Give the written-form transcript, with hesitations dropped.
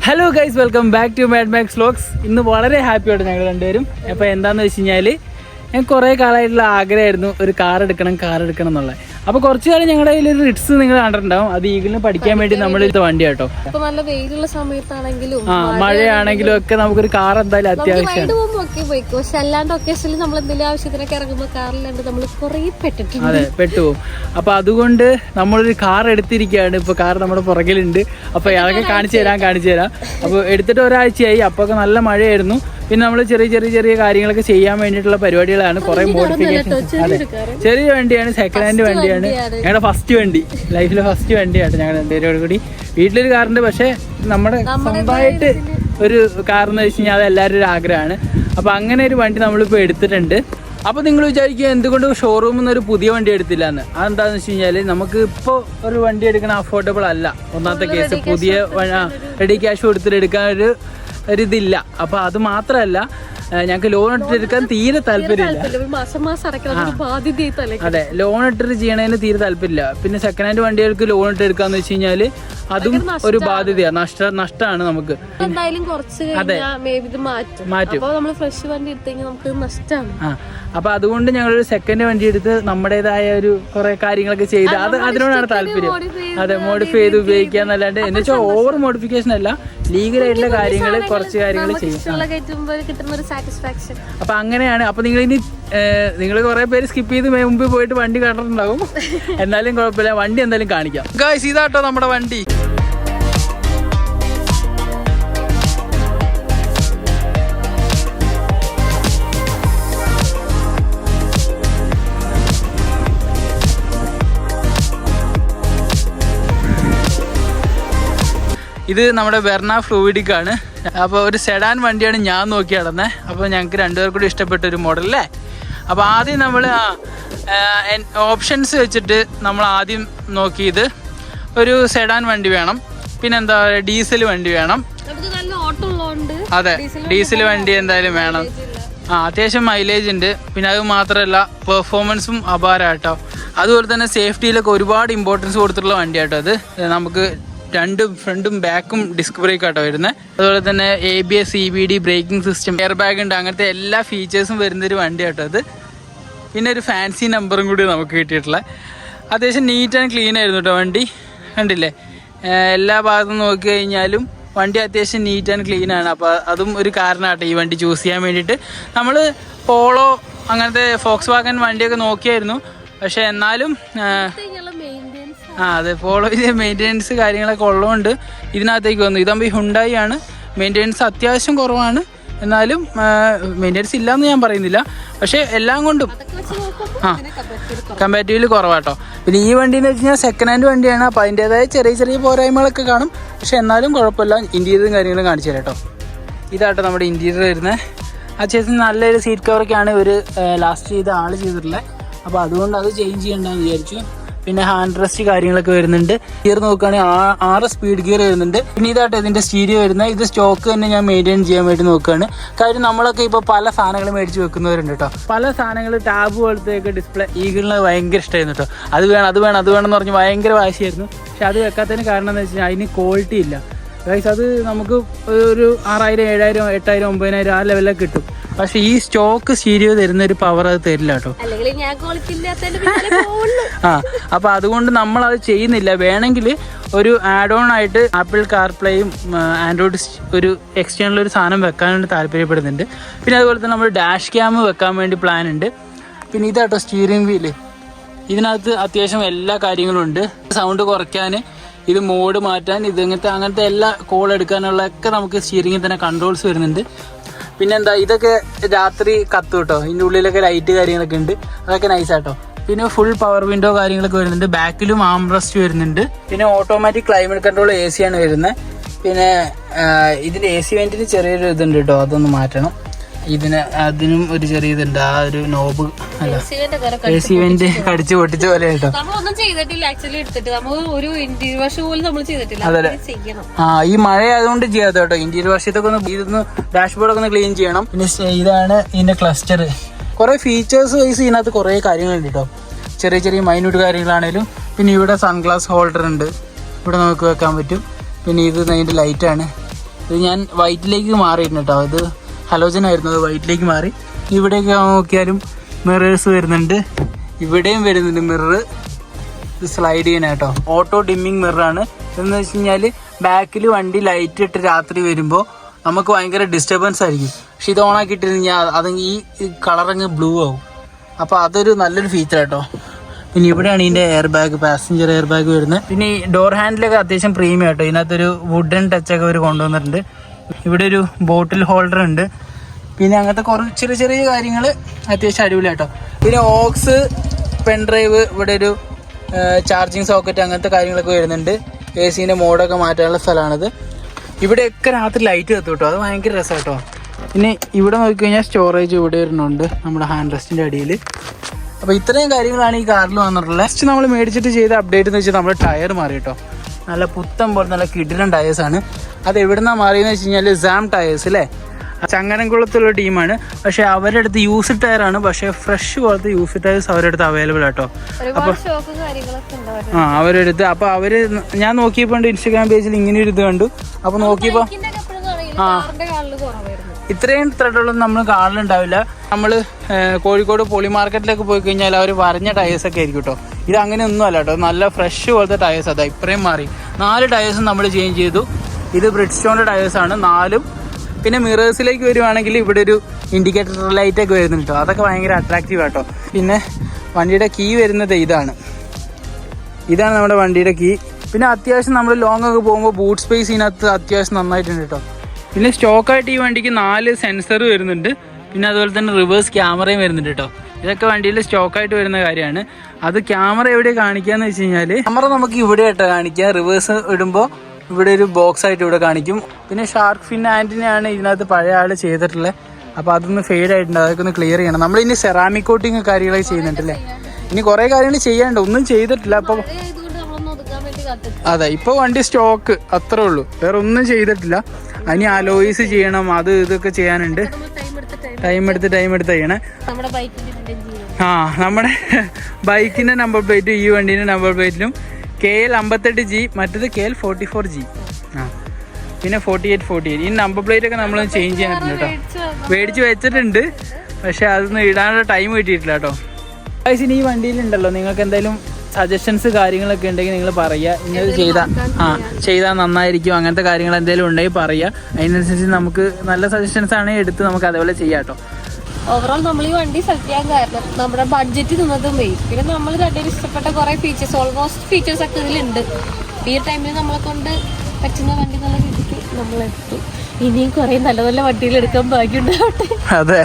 Hello guys, welcome back to Mad Max vlogs. ഇന്ന് വളരെ ഹാപ്പിയോടെ ഞങ്ങൾ രണ്ടുപേരും. അപ്പോൾ എന്താണെന്ന് വെച്ച് കഴിഞ്ഞാൽ ഞാൻ കുറേ കാലമായിട്ടുള്ള ആഗ്രഹമായിരുന്നു ഒരു കാർ എടുക്കണം എന്നുള്ളത്. അപ്പോൾ കുറച്ച് കാലം ഞങ്ങളുടെ കയ്യിൽ റിറ്റ്സ് നിങ്ങൾ കണ്ടിട്ടുണ്ടാവും. അത് ഈഗിളിന് പഠിക്കാൻ വേണ്ടി നമ്മളെടുത്ത വണ്ടി കേട്ടോ. നല്ല വെയിലുള്ള സമയത്താണെങ്കിലും മഴയാണെങ്കിലും ഒക്കെ നമുക്കൊരു കാർ എന്തായാലും അത്യാവശ്യമാണ്. പക്ഷെ അല്ലാണ്ട് ഒക്കേഷനിൽ നമ്മൾ എന്തെങ്കിലും ആവശ്യത്തിനൊക്കെ ഇറങ്ങുമ്പോൾ കാറിലാണ്ട് നമ്മൾ കുറേ പെട്ടിട്ടുണ്ട്. അതെ, പെട്ടുപോകും. അപ്പോൾ അതുകൊണ്ട് നമ്മളൊരു കാർ എടുത്തിരിക്കുകയാണ്. ഇപ്പോൾ കാർ നമ്മുടെ പുറകിലുണ്ട്. അപ്പോൾ അതൊക്കെ കാണിച്ചു തരാം. അപ്പോൾ എടുത്തിട്ട് ഒരാഴ്ചയായി. അപ്പോൾ നല്ല മഴയായിരുന്നു. പിന്നെ നമ്മൾ ചെറിയ കാര്യങ്ങളൊക്കെ ചെയ്യാൻ വേണ്ടിയിട്ടുള്ള പരിപാടികളാണ്. കുറെ മോഡിഫിക്കേഷൻ. അതെ, ചെറിയ വണ്ടിയാണ്, സെക്കൻഡ് ഹാൻഡ് വണ്ടിയാണ്. ഞങ്ങളുടെ ഫസ്റ്റ് വണ്ടി, ലൈഫിലെ ഫസ്റ്റ് വണ്ടിയാണ് ഞങ്ങൾ രണ്ടുപേരോട് കൂടി. വീട്ടിലൊരു കാറുണ്ട്, പക്ഷെ നമ്മുടെ സ്വന്തമായിട്ട് ഒരു കാർ എന്ന് വെച്ച് കഴിഞ്ഞാൽ അത് എല്ലാവരും ഒരു ആഗ്രഹമാണ്. അപ്പോൾ അങ്ങനെ ഒരു വണ്ടി നമ്മളിപ്പോൾ എടുത്തിട്ടുണ്ട്. അപ്പോൾ നിങ്ങൾ വിചാരിക്കുക എന്തുകൊണ്ട് ഷോറൂമിൽ നിന്ന് ഒരു പുതിയ വണ്ടി എടുത്തില്ല എന്ന്. അതെന്താണെന്ന് വെച്ച് കഴിഞ്ഞാൽ നമുക്ക് ഇപ്പോൾ ഒരു വണ്ടി എടുക്കണ അഫോർഡബിൾ അല്ല. ഒന്നാമത്തെ കേസ്, പുതിയ റെഡി ക്യാഷ് കൊടുത്തിട്ട് എടുക്കാൻ ഒരിതില്ല. അപ്പോൾ അത് മാത്രമല്ല, ഞങ്ങൾക്ക് ലോൺ ഇട്ടെടുക്കാൻ തീരെ താല്പര്യമില്ല. അതെ, ലോൺ ഇട്ടിട്ട് ചെയ്യണതിന് തീരെ താല്പര്യമില്ല. പിന്നെ സെക്കൻഡ് ഹാൻഡ് വണ്ടികൾക്ക് ലോൺ ഇട്ട് എടുക്കാന്ന് വെച്ച് കഴിഞ്ഞാല് അതും ഒരു ബാധ്യതയാണ്, നഷ്ടമാണ് നമുക്ക്. അതെ, മാറ്റും. അപ്പൊ അതുകൊണ്ട് ഞങ്ങളൊരു സെക്കൻഡ് വണ്ടി എടുത്ത് നമ്മുടേതായ ഒരു കുറെ കാര്യങ്ങളൊക്കെ ചെയ്ത് അതിനോടാണ് താല്പര്യം. അതെ, മോഡിഫൈ ചെയ്ത് ഉപയോഗിക്കാന്നല്ലാണ്ട് എന്ന് വെച്ചാൽ ഓവർ മോഡിഫിക്കേഷൻ അല്ല, ലീഗലായിട്ടുള്ള കാര്യങ്ങൾ കുറച്ച് കാര്യങ്ങൾ ചെയ്യും. അപ്പൊ അങ്ങനെയാണ്. അപ്പൊ നിങ്ങൾ കുറെ പേര് സ്കിപ്പ് ചെയ്ത് മുമ്പ് പോയിട്ട് വണ്ടി കണ്ടിട്ടുണ്ടാവും. എന്നാലും കുഴപ്പമില്ല, വണ്ടി എന്തായാലും കാണിക്കാം. ഗായ്സ്, ഇതാട്ടോ നമ്മുടെ വണ്ടി. ഇത് നമ്മുടെ വെർണ ഫ്ലൂയിഡിക്കാണ്. അപ്പോൾ ഒരു സെഡാൻ വണ്ടിയാണ് ഞാൻ നോക്കി നടന്നത്. അപ്പോൾ ഞങ്ങൾക്ക് രണ്ടുപേർക്കും കൂടി ഇഷ്ടപ്പെട്ട ഒരു മോഡൽ അല്ലേ. അപ്പോൾ ആദ്യം നമ്മൾ ഓപ്ഷൻസ് വെച്ചിട്ട് നമ്മൾ ആദ്യം നോക്കിയത് ഒരു സെഡാൻ വണ്ടി വേണം, പിന്നെ എന്താ ഡീസൽ വണ്ടി വേണം. അതെ, ഡീസൽ വണ്ടി എന്തായാലും വേണം. അത്യാവശ്യം മൈലേജ് ഉണ്ട്. പിന്നെ അത് മാത്രമല്ല പെർഫോമൻസും അപാരമാട്ടോ. അതുപോലെ തന്നെ സേഫ്റ്റിയിലൊക്കെ ഒരുപാട് ഇമ്പോർട്ടൻസ് കൊടുത്തിട്ടുള്ള വണ്ടിയാട്ടോ അത്. നമുക്ക് രണ്ടും ഫ്രണ്ടും ബാക്കും ഡിസ്ക് ബ്രേക്ക് ആട്ടോ വരുന്നത്. അതുപോലെ തന്നെ ABS, CBD, braking system, air bag ഉണ്ട്. അങ്ങനത്തെ എല്ലാ ഫീച്ചേഴ്സും വരുന്നൊരു വണ്ടി ആട്ടോ അത്. പിന്നെ ഒരു ഫാൻസി നമ്പറും കൂടി നമുക്ക് കിട്ടിയിട്ടുള്ള. അത്യാവശ്യം നീറ്റ് ആൻഡ് ക്ലീൻ ആയിരുന്നു കേട്ടോ വണ്ടി. കണ്ടില്ലേ, എല്ലാ ഭാഗത്തും നോക്കി കഴിഞ്ഞാലും വണ്ടി അത്യാവശ്യം നീറ്റ് ആൻഡ് ക്ലീൻ ആണ്. അപ്പോൾ അതും ഒരു കാരണമാട്ടോ ഈ വണ്ടി ചൂസ് ചെയ്യാൻ വേണ്ടിയിട്ട്. നമ്മൾ പോളോ അങ്ങനത്തെ ഫോക്സ് വാഗൻ വണ്ടിയൊക്കെ നോക്കിയായിരുന്നു. പക്ഷെ എന്നാലും അതെ, പോളോ ഇത് മെയിൻ്റെനൻസ് കാര്യങ്ങളൊക്കെ ഉള്ളതുകൊണ്ട് ഇതിനകത്തേക്ക് വന്നു. ഇതാകുമ്പോൾ ഈ ഹുണ്ടായി ആണ്. മെയിൻ്റെനൻസ് അത്യാവശ്യം കുറവാണ്, എന്നാലും മെയിൻ്റെനൻസ് ഇല്ലയെന്ന് ഞാൻ പറയുന്നില്ല. പക്ഷേ എല്ലാം കൊണ്ടും കമ്പാരിറ്റീവ്ലി കുറവാട്ടോ. പിന്നെ ഈ വണ്ടി എന്ന് വെച്ച് കഴിഞ്ഞാൽ സെക്കൻഡ് ഹാൻഡ് വണ്ടിയാണ്. അപ്പോൾ അതിൻ്റേതായ ചെറിയ പോരായ്മകളൊക്കെ കാണും. പക്ഷെ എന്നാലും കുഴപ്പമില്ല. ഇൻറ്റീരിയറും കാര്യങ്ങളും കാണിച്ചു തരാം കേട്ടോ. ഇതാട്ടോ നമ്മുടെ ഇൻറ്റീരിയർ വരുന്നത്. അത്യാവശ്യം നല്ലൊരു സീറ്റ് കവറൊക്കെയാണ് ഇവർ ലാസ്റ്റ് ചെയ്ത ആൾ ചെയ്തിട്ടുള്ളത്. അപ്പോൾ അതുകൊണ്ട് അത് ചേഞ്ച് ചെയ്യണ്ടെന്ന് വിചാരിച്ചു. പിന്നെ ഹാൻഡ് റെസ്റ്റ് കാര്യങ്ങളൊക്കെ വരുന്നുണ്ട്. ഗിയർ നോക്കുകയാണെങ്കിൽ 6 സ്പീഡ് ഗിയർ വരുന്നുണ്ട്. പിന്നെ ഇതായിട്ട് ഇതിൻ്റെ സ്റ്റീരിയോ വരുന്നത്. ഇത് സ്റ്റോക്ക് തന്നെ ഞാൻ മെയിൻറ്റെയിൻ ചെയ്യാൻ വേണ്ടി നോക്കുകയാണ്. കാര്യം നമ്മളൊക്കെ ഇപ്പോൾ പല സാധനങ്ങൾ മേടിച്ച് വെക്കുന്നവരുണ്ട് കേട്ടോ. പല സാധനങ്ങൾ ടാബ് പോലത്തെയൊക്കെ ഡിസ്പ്ലേ ഈഗിളിന് ഭയങ്കര ഇഷ്ടമായിരുന്നു കേട്ടോ. അത് വേണം എന്ന് പറഞ്ഞ് ഭയങ്കര വാശിയായിരുന്നു. പക്ഷെ അത് വെക്കാത്തതിന് കാരണം എന്ന് വെച്ച് കഴിഞ്ഞാൽ അതിന് ക്വാളിറ്റി ഇല്ല ഗൈസ്. അത് നമുക്ക് ഒരു 6000, 7000, 8000, 9000 ആ ലെവലിലൊക്കെ കിട്ടും. പക്ഷെ ഈ സ്റ്റോക്ക് സ്റ്റീരിയോ തരുന്ന ഒരു പവർ അത് തരില്ല കേട്ടോ. അപ്പൊ അതുകൊണ്ട് നമ്മൾ അത് ചെയ്യുന്നില്ല. വേണമെങ്കിൽ ഒരു ആഡ് ഓൺ ആയിട്ട് ആപ്പിൾ കാർപ്ലേയും ആൻഡ്രോയിഡ് ഒരു എക്സ്റ്റേണൽ ഒരു സാധനം വെക്കാൻ വേണ്ടി താല്പര്യപ്പെടുന്നുണ്ട്. പിന്നെ അതുപോലെ തന്നെ നമ്മൾ ഡാഷ് ക്യാം വെക്കാൻ വേണ്ടി പ്ലാൻ ഉണ്ട്. പിന്നെ ഇതാട്ടോ സ്റ്റിയറിംഗ് വീല്. ഇതിനകത്ത് അത്യാവശ്യം എല്ലാ കാര്യങ്ങളും ഉണ്ട്. സൗണ്ട് കുറയ്ക്കാൻ, ഇത് മോഡ് മാറ്റാൻ, അങ്ങനത്തെ എല്ലാ കോൾ എടുക്കാനുള്ള ഒക്കെ നമുക്ക് സ്റ്റിയറിംഗിൽ തന്നെ കൺട്രോൾസ് വരുന്നുണ്ട്. പിന്നെന്താ, ഇതൊക്കെ രാത്രി കത്തും കേട്ടോ. ഇതിൻ്റെ ഉള്ളിലൊക്കെ ലൈറ്റ് കാര്യങ്ങളൊക്കെ ഉണ്ട്. അതൊക്കെ നൈസാട്ടോ. പിന്നെ ഫുൾ പവർ വിൻഡോ കാര്യങ്ങളൊക്കെ വരുന്നുണ്ട്. ബാക്കിലും ആംറസ്റ്റ് വരുന്നുണ്ട്. പിന്നെ ഓട്ടോമാറ്റിക് ക്ലൈമറ്റ് കൺട്രോൾ AC ആണ് വരുന്നത്. പിന്നെ ഇതിൻ്റെ AC വെന്റിന് ചെറിയൊരു ഇതുണ്ട് കേട്ടോ, അതൊന്ന് മാറ്റണം. അതിനും ഒരു ചെറിയ ഇതുണ്ട്. ആ ഒരു നോബ് അല്ല, AC വെന്റ് കടിച്ചു പൊട്ടിച്ച പോലെ കേട്ടോ. അതെ, ഈ മഴ ആയതുകൊണ്ട് ചെയ്യാത്ത കേട്ടോ. ഇന്റീരിയർ വർഷത്തൊക്കെ ഇതൊന്ന് ഡാഷ്ബോർഡൊക്കെ ഒന്ന് ക്ലീൻ ചെയ്യണം. പിന്നെ ഇതാണ് ഇതിന്റെ ക്ലസ്റ്റർ. കുറെ ഫീച്ചേഴ്സ് വൈസ് ഇതിനകത്ത് കുറെ കാര്യങ്ങളുണ്ട് കേട്ടോ. ചെറിയ മൈന്യൂട്ട് കാര്യങ്ങളാണേലും. പിന്നെ ഇവിടെ സൺഗ്ലാസ് ഹോൾഡർ ഉണ്ട്, ഇവിടെ നമുക്ക് വെക്കാൻ പറ്റും. പിന്നെ ഇത് അതിൻ്റെ ലൈറ്റാണ്. ഇത് ഞാൻ വൈറ്റിലേക്ക് മാറിയിരുന്നു കേട്ടോ. ഇത് ഹലോജൻ ആയിരുന്നു, അത് വൈറ്റിലേക്ക് മാറി. ഇവിടെയൊക്കെ നോക്കിയാലും മിറേഴ്സ് വരുന്നുണ്ട്, ഇവിടെയും വരുന്നുണ്ട് മിറർ. ഇത് സ്ലൈഡ് ചെയ്യാനാട്ടോ, ഓട്ടോ ഡിമ്മിങ് മിററാണ്. എന്ന് വെച്ച് കഴിഞ്ഞാൽ ബാക്കിൽ വണ്ടി ലൈറ്റ് ഇട്ട് രാത്രി വരുമ്പോൾ നമുക്ക് ഭയങ്കര ഡിസ്റ്റർബൻസ് ആയിരിക്കും. പക്ഷെ ഇത് ഓണാക്കിയിട്ടിരുന്നാൽ അത് ഈ കളറങ്ങ് ബ്ലൂ ആവും. അപ്പോൾ അതൊരു നല്ലൊരു ഫീച്ചർ കേട്ടോ. പിന്നെ ഇവിടെയാണ് ഇതിൻ്റെ air bag, passenger air bag വരുന്നത്. പിന്നെ ഈ ഡോർ ഹാൻഡിലൊക്കെ അത്യാവശ്യം പ്രീമിയം കേട്ടോ. ഇതിനകത്തൊരു വുഡൻ ടച്ചൊക്കെ അവർ കൊണ്ടുവന്നിട്ടുണ്ട്. ഇവിടെ ഒരു ബോട്ടിൽ ഹോൾഡർ ഉണ്ട്. പിന്നെ അങ്ങനത്തെ കുറച്ച് ചെറിയ ചെറിയ കാര്യങ്ങൾ അത്യാവശ്യം അടിപൊളിയാട്ടോ. പിന്നെ ഓക്സ്, പെൻഡ്രൈവ്, ഇവിടെ ഒരു ചാർജിങ് സോക്കറ്റ്, അങ്ങനത്തെ കാര്യങ്ങളൊക്കെ വരുന്നുണ്ട്. AC മോഡൊക്കെ മാറ്റാനുള്ള സ്ഥലമാണിത്. ഇവിടെയൊക്കെ രാത്രി ലൈറ്റ് കത്തും കേട്ടോ, അത് ഭയങ്കര രസം കേട്ടോ. പിന്നെ ഇവിടെ നോക്കിക്കഴിഞ്ഞാൽ സ്റ്റോറേജ് ഇവിടെ വരുന്നുണ്ട് നമ്മുടെ ഹാൻഡ് റെസ്റ്റിൻ്റെ അടിയിൽ. അപ്പോൾ ഇത്രയും കാര്യങ്ങളാണ് ഈ കാറിൽ വന്നിട്ടുള്ളത്. നെക്സ്റ്റ് നമ്മൾ മേടിച്ചിട്ട് ചെയ്ത അപ്ഡേറ്റ് എന്ന് വെച്ചാൽ നമ്മുടെ ടയർ മാറി കേട്ടോ. നല്ല പുത്തൻ പോലെ നല്ല കിടിലൻ ടയേഴ്സാണ്. അത് എവിടെ നിന്നാണ് മാറിയെന്ന് വെച്ച് കഴിഞ്ഞാൽ സാം ടയേഴ്സ് അല്ലേ, ചങ്ങനംകുളത്തുള്ള ടീമാണ്. പക്ഷേ അവരുടെ അടുത്ത് യൂസ്ഡ് ടയറാണ്, പക്ഷേ ഫ്രഷ് പോലത്തെ യൂസ്ഡ് ടയേഴ്സ് അവരുടെ അടുത്ത് അവൈലബിൾ ആട്ടോ. അപ്പോൾ അവരുടെ അടുത്ത് അപ്പോൾ അവർ ഞാൻ നോക്കിയപ്പോൾ ഇൻസ്റ്റാഗ്രാം പേജിൽ ഇങ്ങനെ ഒരു ഇത് കണ്ടു. അപ്പോൾ നോക്കിയപ്പോൾ ഇത്രയും ത്രെഡുകളൊന്നും നമ്മൾ കാണലുണ്ടാവില്ല. നമ്മൾ കോഴിക്കോട് പോളി മാർക്കറ്റിലേക്ക് പോയി കഴിഞ്ഞാൽ അവർ വരഞ്ഞ ടയേഴ്സൊക്കെ ആയിരിക്കും കേട്ടോ. ഇത് അങ്ങനെയൊന്നും അല്ല കേട്ടോ, നല്ല ഫ്രഷ് പോലത്തെ ടയേഴ്സ്. അതാ ഇത്രയും മാറി. 4 ടയേഴ്സും നമ്മൾ ചേഞ്ച് ചെയ്തു. ഇത് ബ്രിഡ്സ്റ്റോണിൻ്റെ ടയേഴ്സാണ് 4. പിന്നെ മിറേഴ്സിലേക്ക് വരുവാണെങ്കിൽ ഇവിടെ ഒരു ഇൻഡിക്കേറ്റർ ലൈറ്റൊക്കെ വരുന്നുണ്ട് കേട്ടോ. അതൊക്കെ ഭയങ്കര അട്രാക്റ്റീവ് ആട്ടോ. പിന്നെ വണ്ടിയുടെ കീ വരുന്നത് ഇതാണ് നമ്മുടെ വണ്ടിയുടെ കീ. പിന്നെ അത്യാവശ്യം നമ്മൾ ലോങ് ഒക്കെ പോകുമ്പോൾ ബൂട്ട് സ്പേസ് ഇതിനകത്ത് അത്യാവശ്യം നന്നായിട്ടുണ്ട് കേട്ടോ. പിന്നെ സ്റ്റോക്കായിട്ട് ഈ വണ്ടിക്ക് 4 സെൻസർ വരുന്നുണ്ട്. പിന്നെ അതുപോലെ തന്നെ റിവേഴ്സ് ക്യാമറയും വരുന്നുണ്ട് കേട്ടോ. ഇതൊക്കെ വണ്ടിയിൽ സ്റ്റോക്കായിട്ട് വരുന്ന കാര്യമാണ്. അത് ക്യാമറ എവിടെ കാണിക്കാന്ന് വെച്ച് കഴിഞ്ഞാൽ ക്യാമറ നമുക്ക് ഇവിടെ ആയിട്ടോ കാണിക്കുക. റിവേഴ്സ് ഇടുമ്പോൾ ഇവിടെ ഒരു ബോക്സ് ആയിട്ട് ഇവിടെ കാണിക്കും. പിന്നെ ഷാർക്ക് ഫിൻ ആൻറ്റിനെയാണ് ഇതിനകത്ത് പഴയ ആൾ ചെയ്തിട്ടുള്ളത്. അപ്പോൾ അതൊന്ന് ഫെയ്ഡ് ആയിട്ടുണ്ട്, അതൊക്കെ ഒന്ന് ക്ലിയർ ചെയ്യണം. നമ്മളിനി സെറാമിക് കോട്ടിങ് കാര്യങ്ങളൊക്കെ ചെയ്യുന്നുണ്ടല്ലേ. ഇനി കുറേ കാര്യങ്ങൾ ചെയ്യാനുണ്ട്, ഒന്നും ചെയ്തിട്ടില്ല. അപ്പോൾ അതെ, ഇപ്പോൾ വണ്ടി സ്റ്റോക്ക് അത്രേ ഉള്ളൂ, വേറെ ഒന്നും ചെയ്തിട്ടില്ല. അതിന് അലോയ്സ് ചെയ്യണം, അത് ഇതൊക്കെ ചെയ്യാനുണ്ട്. ടൈം എടുത്ത് ചെയ്യണേ. നമ്മുടെ ബൈക്കിൻ്റെ നമ്പർ പ്ലേറ്റും ഈ വണ്ടീൻ്റെ നമ്പർ പ്ലേറ്റിലും KL 58G, മറ്റത് KL 44G. പിന്നെ 48 ഈ നമ്പർ പ്ലേറ്റ് ഒക്കെ നമ്മൾ ചേഞ്ച് ചെയ്യാനുണ്ട് കേട്ടോ. മേടിച്ച് വെച്ചിട്ടുണ്ട്, പക്ഷെ അതൊന്നും ഇടാനുള്ള ടൈം കിട്ടിയിട്ടില്ല കേട്ടോ. ഇനി ഈ വണ്ടിയിലുണ്ടല്ലോ, നിങ്ങൾക്ക് എന്തെങ്കിലും സജഷൻസ് കാര്യങ്ങളൊക്കെ ഉണ്ടെങ്കിൽ നിങ്ങൾ പറയുക. ഇന്നത് ചെയ്താൽ നന്നായിരിക്കും, അങ്ങനത്തെ കാര്യങ്ങൾ എന്തെങ്കിലും ഉണ്ടെങ്കിൽ പറയുക. അതിനനുസരിച്ച് നമുക്ക് നല്ല സജഷൻസ് ആണെങ്കിൽ എടുത്ത് നമുക്ക് അതേപോലെ ചെയ്യാം കേട്ടോ. ഓവറോൾ നമ്മൾ ഈ വണ്ടി സെലക്ട് ചെയ്യാൻ കാരണം നമ്മുടെ ബഡ്ജറ്റ് നിന്നതും മെയിൻ. പിന്നെ നമ്മൾ രണ്ടുപേരും ഇഷ്ടപ്പെട്ട കുറേ ഫീച്ചേഴ്സ്, ഓൾമോസ്റ്റ് ഫീച്ചേഴ്സ് ഒക്കെ ഇതിലുണ്ട്. ഈ ടൈമിൽ നമ്മളെ കൊണ്ട് പറ്റുന്ന വണ്ടി എന്നുള്ള രീതിക്ക് നമ്മളെടുത്തു. ഇനിയും കുറേ നല്ല നല്ല വണ്ടികൾ എടുക്കാൻ ഭാഗ്യമുണ്ടാവട്ടെ. അതെ,